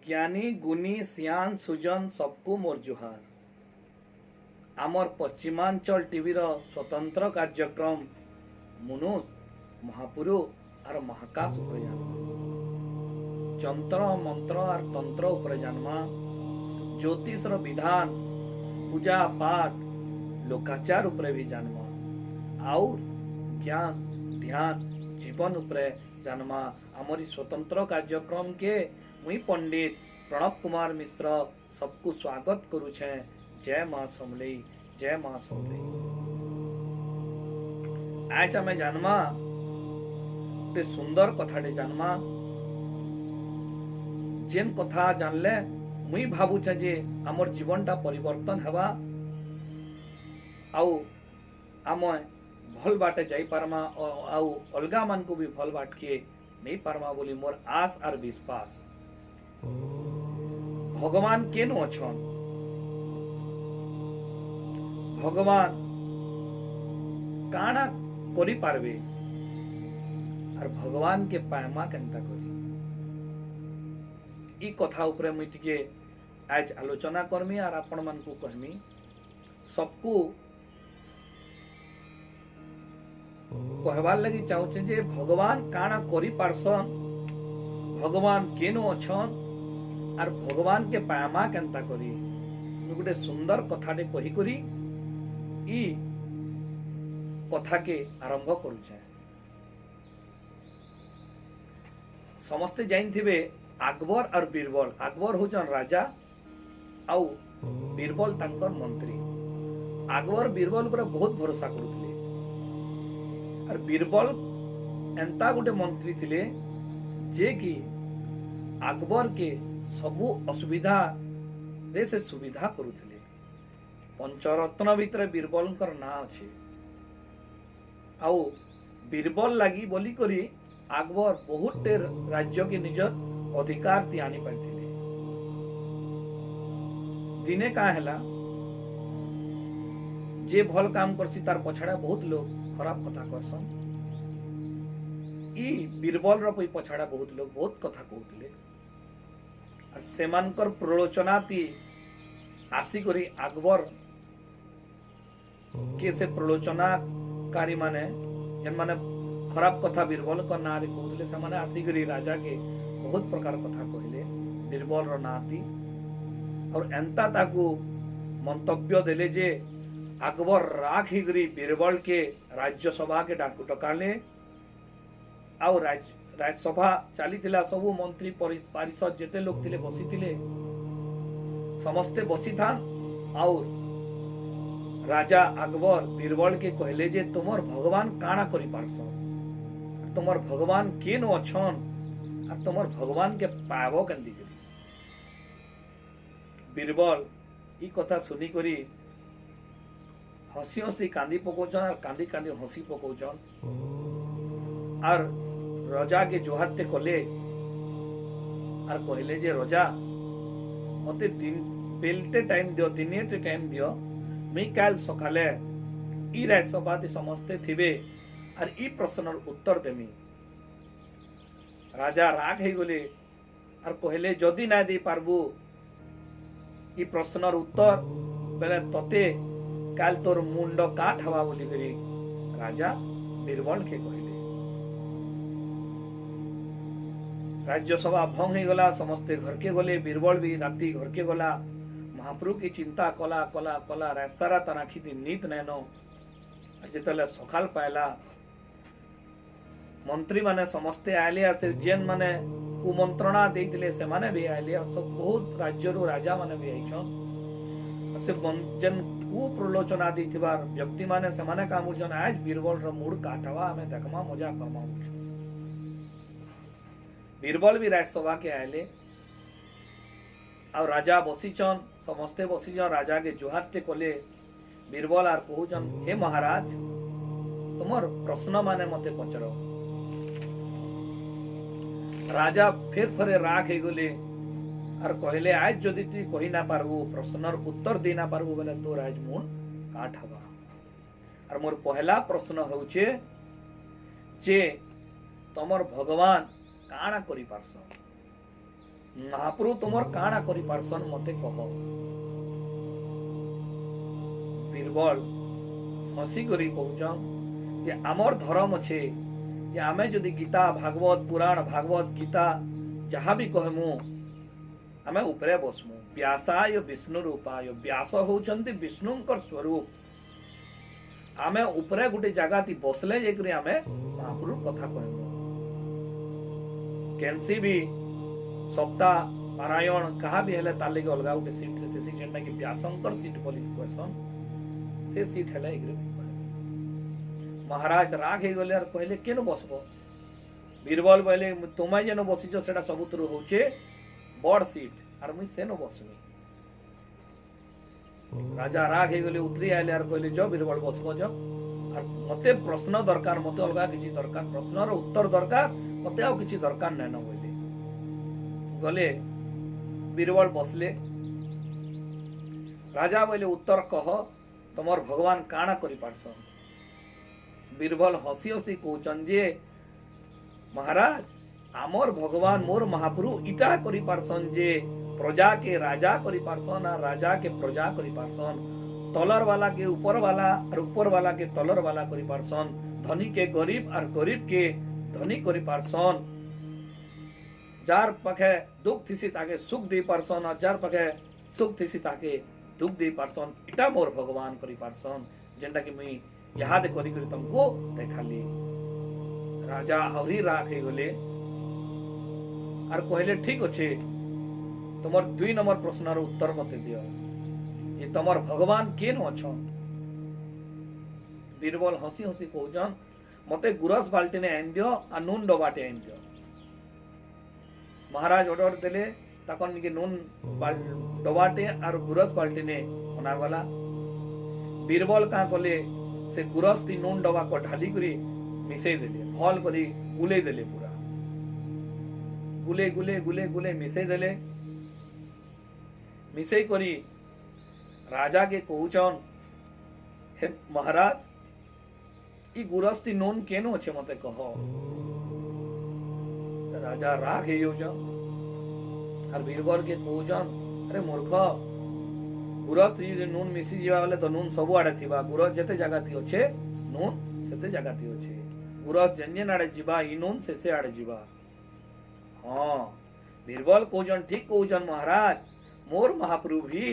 ज्ञानी गुणी सियान सुजन सबको मोर जुहार। आमर पश्चिमांचल टीवीर स्वतंत्र कार्यक्रम मनुष्य महापुरुष और महाकाश उपर जानमा, जंत्र मंत्र और तंत्र उपर जानमा, ज्योतिषर विधान पूजा पाठ लोकाचार उपरे भी जानमा, और ज्ञान ध्यान जीवन उपरे जानमा। आमरी स्वतंत्र कार्यक्रम के मुई पंडित प्रणव कुमार मिश्र सबको स्वागत करुछे। जय मां समलेई, जय मां समलेई। आज आमे जानमा ते सुंदर कथाटे जानमा, जेन कथा जानले मुई भाबुछे जे आमर जीवनटा परिवर्तन हेबा, आउ आमे भल बाटे जाई पारमा, आउ अलगा मान को भी भल बाट के नहीं पारमा बोली मोर आस और विश्वास। भगवान केनु अछन, भगवान काना करि पारबे और भगवान के पायमा केनता करी, ई कथा उपरे मुई टिके आज आलोचना करमी और आपण मन को कहमी। सबको कहबार लगी चाहूचे जे भगवान काना करि पारसन, भगवान केनु अछन और भगवान के पायमा केनता करी। गोटे सुंदर कथाटे कही करी ई कथा के आरंभ करुछे। समस्ते जानिथिबे अकबर और बीरबल। अकबर होचन राजा आउ बीरबल तांकर मंत्री। अकबर बीरबल पर बहुत भरोसा करुथिले और बीरबल एंता गोटे मंत्री थिले जे कि अकबर के सबु असुविधा रे से सुविधा करुथिले। पंचरत्न भितर बीरबलंकर ना अछि, आउ बीरबल लागि बोली करी अकबर बहुत राज्य के निज अधिकार ती आनी पाइथिले। दिने का हैला जे भल काम करसी तार पछाड़ा बहुत लोग खराब कथा करसन। ई बीरबल रो पई पछाड़ा बहुत लोग बहुत कथा कहउथिले और सेमानकर प्रलोचना ती आसी करी अकबर के से प्रलोचनाकारी माने जन माने खराब कथा बीरबल का ना रे कहउथिले, से माने आसी करी राजा के बहुत प्रकार कथा कहले बीरबल रो नाती और एंता ताकू मंतव्य देले जे अकबर राख ही गरी बीरबल के राज्यसभा के डकाले और राज्यसभा चली सबू मंत्री परिषद जेते लोग थिले बसी थिले, समस्ते बसी था और राजा अकबर बीरबल के कहले जे तुमर भगवान काना करि पारसन, तुमर भगवान केन अछन और तुमर भगवान के पाबो केंदी करी। बीरबल ई कथा सुनी करी हसी हसी कांदी पकोचन और कांदी कांदी हसी पकोचन और राजा के जोहाते कले और कहले जे राजा मते दिन बेलटे टाइम दियो, दिनेटे टाइम दियो, मैं काल सकाले ई राज्यसभा समस्ते थिबे और ई प्रश्नर उत्तर देमी। राजा राग हे गले और कहले जदि ना दे पारबू ई प्रश्नर उत्तर बेले तते काल तोर मुंड काट हवा बोली करी राजा बीरबल के कहले। राज्यसभा भंग हो गला, समस्ते घर के गले। बीरबल भी राती घर के गला, महाप्रभु की चिंता कला कला कला रात सारा तनाखी दिन नीत नैनो। जितले सकाल पायला मंत्री माने समस्ते आले, से जेन माने कुमंत्रणा देइतिले से माने भी आले, सब बहुत राज्यरो राजा माने भी आइछन। से जेन कु प्रलोचना देथिबार व्यक्ति माने से माने काम जन आज बीरबल रो मूड काटवा हमें देखमा मजा करमा। बीरबल भी राज्यसभा के आले और राजा बसीचन, समस्ते बसीचन, राजा के जोहाते कले। बीरबल आर कहूचन हे महाराज तुमर प्रश्न माने मते पचरो। राजा फिर थरे राग हे गले और कहले आज जदि तु कहि ना पारबू, प्रश्नर उत्तर दे ना पारबू बेले तोर आज मुन काट हवा। और मोर पहला प्रश्न होउचे जे तमर भगवान काना करि पारसन। महाप्रभु तुमर काणा करि पारसन मते कह। बीरबल हसी करी कहउछन जे आमर धर्म अच्छे जे आमे जदि गीता भागवत पुराण भागवत गीता जहाँ भी कहमु आमे उपरे बसमु। व्यासाय विष्णु रूपाय, व्यास होउछन्ति विष्णुंकर स्वरूप। आमे उपरे गुटे जगह ती बसले जेकरी आमे महाप्रभु कथा कहमु। केनसी भी सप्ताह पारायण कहा भी हेले ताले के अलगा गुटे सीट रहते जेंटा कि व्यासंकर सीट बोली क्वेश्चन से सीट हेले एग्री। महाराज राग हे गले और कहले केनो बसबो। बीरबल कहले तुमे जेनो बसिछो सेटा सबुतरु होचे बड़ सीट और मुई सेनो बसबे। राजा राग हे गले उतरी आइले और कहले जो बीरबल बसबो जो, और मते प्रश्न दरकार, मते अलगा किछि दरकार, प्रश्नर उत्तर दरकार, मते आ किछि दरकार नै न बोले। गले बीरबल बसले। राजा बोले उत्तर कह तमर भगवान काणा करि पारसन। बीरबल हसी हसी कहउछन जे महाराज आमर भगवान मोर महाप्रभु इटा करि पारसन जे प्रजा के राजा करि पारसन और राजा के प्रजा करि पारसन। तलर वाला के ऊपर वाला और ऊपर वाला के तलर वाला करि पारसन। धनी के गरीब और गरीब के धनी करि पारसन। जार पखे दुख थिसी ताके सुख दे पारसन और जार पखे सुख थिसी ताके दुख दे पारसन। इटा मोर भगवान करि पारसन जेंटा कि मुई याद करी करी तुमको देखाली। राजा हरी राग हे गले और कहले ठीक अच्छे तुमर 2 नंबर प्रश्नर उत्तर मते दियो। ये तुमर भगवान केन अछन। बीरबल हसी हसी कहउछन मते गुरस बाल्टी ने आइन दियो और नून डबाटे आइन दियो। महाराज ऑर्डर देले तकन निके नून डबाटे और गुरस बाल्टी ने बना गला। बीरबल का कले से गुरस ती नून डबा को ढाली करी मिसई देले, भल करी गुले देले, पूरा गुले गुले गुले गुले मिसई देले। मिसई करी राजा के कहउछन हे महाराज ई गुरस ती नून केनो छे मते कह। राजा राग हे योजा और बीरबल के कहउछन अरे मूर्ख गुरस जे नून मिसी जीवा वाले तो नून सब आड़े थिबा। गुरस जते जगह थी अच्छे नून सेते जगह थी अच्छे। गुरस जेन आड़े जीवा ई नून से आड़े जीवा। हाँ बीरबल कहउछन ठीक कहउछन महाराज मोर महाप्रभु भी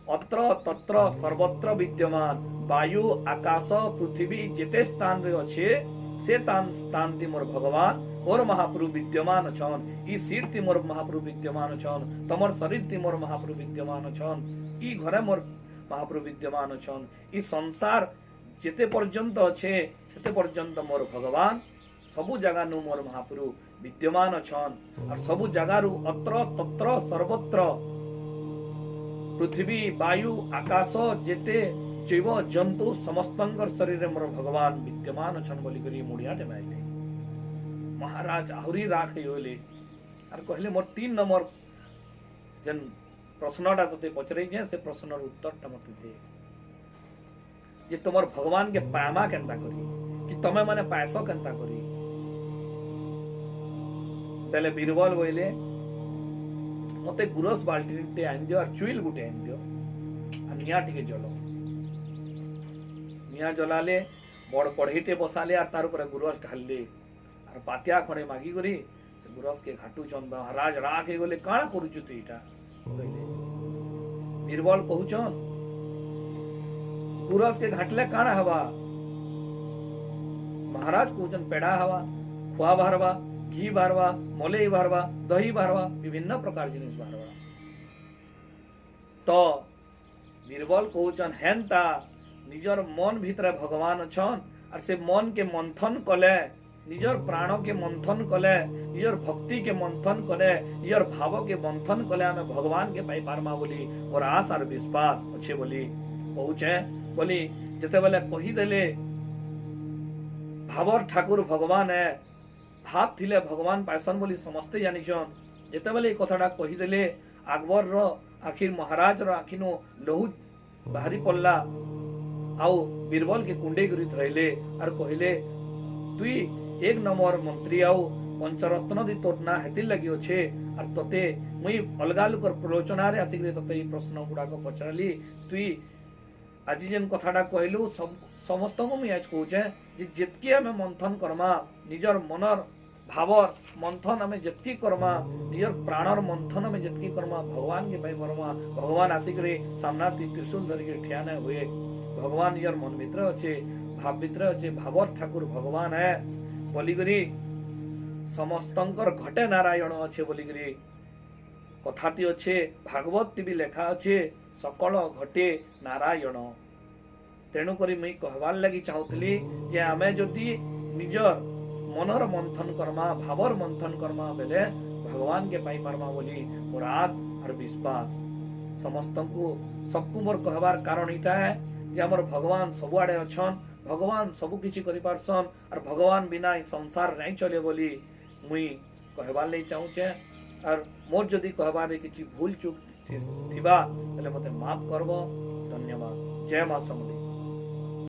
अत्र तत्र सर्वत्र विद्यमान। वायु आकाश पृथ्वी जेते स्थान रे अच्छे से स्थान ती मोर भगवान मोर महाप्रभु विद्यमान छन। ई सीट ती मोर महाप्रभु विद्यमान छन। तमर शरीर ती मोर महाप्रभु विद्यमान छन। ई घरे मोर महाप्रभु विद्यमान छन। ई संसार जेते पर्यंत अच्छे सेते पर्यंत मोर भगवान सबु जगह नु मोर महाप्रभु विद्यमान छन। और सबु जगह रु अत्र तत्र सर्वत्र पृथ्वी वायु आकाश जेते जीव जंतु समस्तंकर शरीर मोर भगवान विद्यमान छन बोली करी मुड़िया देमाइले। महाराज आहुरी राख होले और कहले मोर 3 नंबर जन प्रश्नटा तते पचरे जे से प्रश्नर उत्तरटा मते दे जे तुमर भगवान के पामा केनता करी कि तमे माने पायसो केनता करी। पहले बीरबल बोले मते गुरस बाल्टी टे आइन दियो और चुइल गुटे आइन दियो और निया टिके जलो। निया जलाले बड़ कढ़ईटे बसाले और तार ऊपर गुरस ढालले और पातिया खड़े मागी करी गुरस के घाटू चन। महाराज राग हे गले काणा करूछु तू इटा कहले। बीरबल कहउछन गुरस के घाटले काणा हवा। महाराज कहउछन पेड़ा हवा, खुआ बाहरवा, घी बाहरवा, मलई बाहरवा, दही बाहरवा, विभिन्न प्रकार जिनिस बाहरवा। तो बीरबल कहउछन हेनता निजर मन भीतर भगवान छन और से मन के मंथन कले निजर प्राण के मंथन कले निजर भक्ति के मंथन कले निजर भाव के मंथन कले आमे भगवान के पाई पारमा बोली और आस और विश्वास अच्छे बोली कहउछे। बोली जते बेले कही देले भावर ठाकुर भगवान है भाव थिले भगवान पायसन बोली समस्ते जानिछन। जते बेले कथाटा कही देले अकबर रो आखिर महाराज रो आखिनो लहू बाहरी पड़ला आउ बीरबल के कुंडे गुरी धरले और कहले तुई 1 नंबर मंत्री आउ पंचरत्न दी तोर ना हेतिर लगी अच्छे और तोते मुई अलगा लोकर प्रलोचना रे आसिक तोते ये प्रश्न गुड़ाक पचारली तुई आज जेन कथाटा कहलु सब समस्त को मुई आज कहूचे जे जितकी आमे मंथन करमा निजर मनर भावर मंथन आमे जितकी करमा निजर प्राणर मंथन आमे जितकी करमा भगवान के पाई करमा भगवान आसिक रे सामना त्रिशूल धर के ठिया न हुए भगवान निजर मन मित्र अच्छे भाव मित्र अच्छे भावर ठाकुर भगवान है बोलिकरी समस्तंकर घटे नारायण अच्छे बोलिकरी कथाटी अच्छे भागवत भी लेखा अच्छे सकल घटे नारायण तेणुक मुई कहवार लगी चाहूली जे आमे जदि निजर मनर मंथन करमा भावर मंथन करमा बेले भगवान के पाई पारमा बोली मोर आस और विश्वास समस्त को सबको मोर कहवार कारण इटा है जे हमर भगवान सबुआड़े अछन भगवान सबु किछि करि पारसन और भगवान बिना ई संसार नहीं चले बोली मुई कहवार लई चाहूचे और मोर जदि कहबार किछि भूल चूक थिबा तले मते माफ करबो धन्यवाद जय मां समलेई।